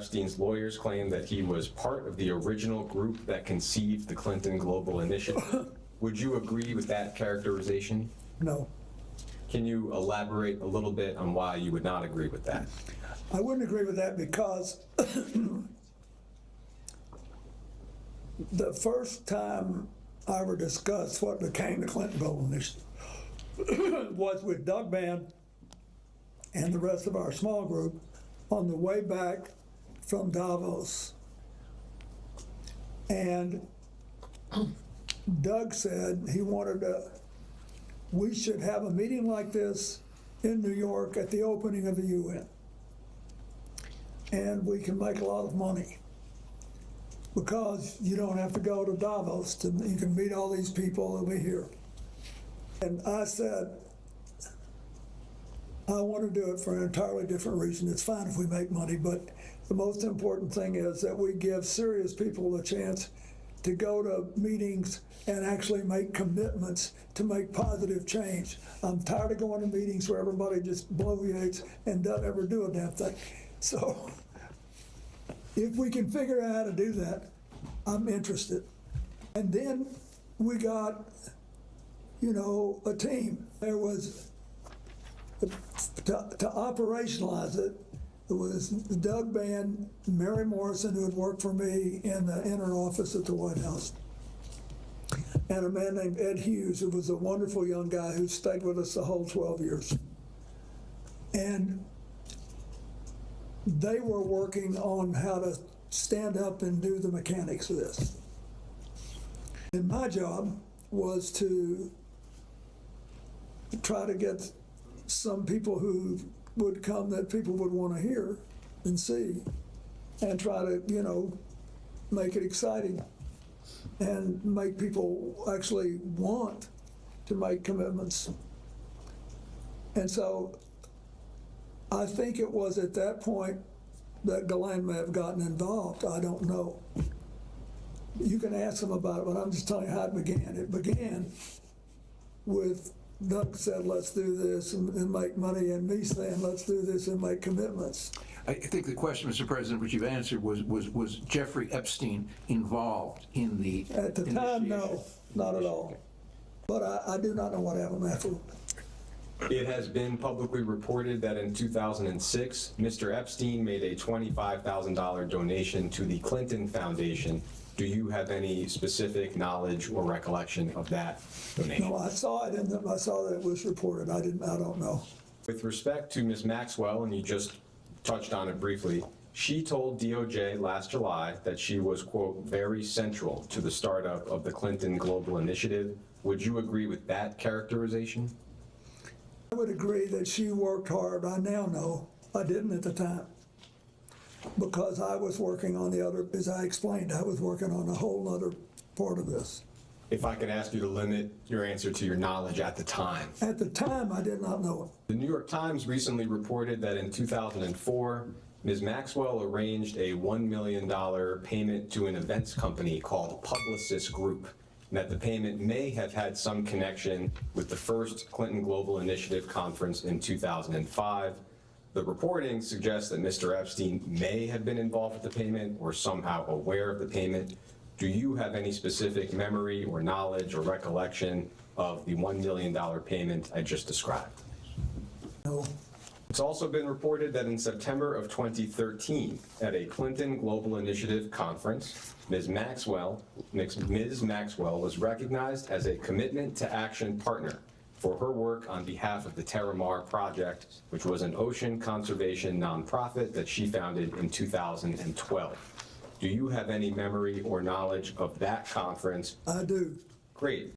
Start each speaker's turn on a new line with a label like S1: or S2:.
S1: Epstein's lawyers claim that he was part of the original group that conceived the Clinton Global Initiative. Would you agree with that characterization?
S2: No.
S1: Can you elaborate a little bit on why you would not agree with that?
S2: I wouldn't agree with that because the first time I ever discussed what became the Clinton Global Initiative was with Doug Band and the rest of our small group on the way back from Davos. And Doug said we should have a meeting like this in New York at the opening of the UN. And we can make a lot of money because you don't have to go to Davos. You can meet all these people over here. And I said, I want to do it for an entirely different reason. It's fine if we make money, but the most important thing is that we give serious people a chance to go to meetings and actually make commitments to make positive change. I'm tired of going to meetings where everybody just bloviates and doesn't ever do a damn thing. So if we can figure out how to do that, I'm interested. And then we got, a team. There was, to operationalize it, it was Doug Band, Mary Morrison, who had worked for me in the inner office at the White House, and a man named Ed Hughes, who was a wonderful young guy who stayed with us the whole 12 years. And they were working on how to stand up and do the mechanics of this. And my job was to try to get some people who would come that people would want to hear and see, and try to, make it exciting and make people actually want to make commitments. And so I think it was at that point that Ghislaine may have gotten involved. I don't know. You can ask them about it, but I'm just telling you how it began. It began with Doug said, let's do this and make money, and me saying, let's do this and make commitments.
S3: I think the question, Mr. President, which you've answered was Jeffrey Epstein involved in the
S2: At the time, no, not at all. But I do not know what happened afterward.
S1: It has been publicly reported that in 2006, Mr. Epstein made a $25,000 donation to the Clinton Foundation. Do you have any specific knowledge or recollection of that donation?
S2: No, I saw it, and I saw that it was reported. I don't know.
S1: With respect to Ms. Maxwell, and you just touched on it briefly, she told DOJ last July that she was, quote, very central to the startup of the Clinton Global Initiative. Would you agree with that characterization?
S2: I would agree that she worked hard. I now know. I didn't at the time, because I was working on the other, as I explained, I was working on a whole other part of this.
S1: If I could ask you to limit your answer to your knowledge at the time.
S2: At the time, I did not know it.
S1: The New York Times recently reported that in 2004, Ms. Maxwell arranged a $1 million payment to an events company called Publicis Group, and that the payment may have had some connection with the first Clinton Global Initiative conference in 2005. The reporting suggests that Mr. Epstein may have been involved with the payment or somehow aware of the payment. Do you have any specific memory or knowledge or recollection of the $1 million payment I just described?
S2: No.
S1: It's also been reported that in September of 2013, at a Clinton Global Initiative conference, Ms. Maxwell was recognized as a commitment to action partner for her work on behalf of the Terramar Project, which was an ocean conservation nonprofit that she founded in 2012. Do you have any memory or knowledge of that conference?
S2: I do.
S1: Great.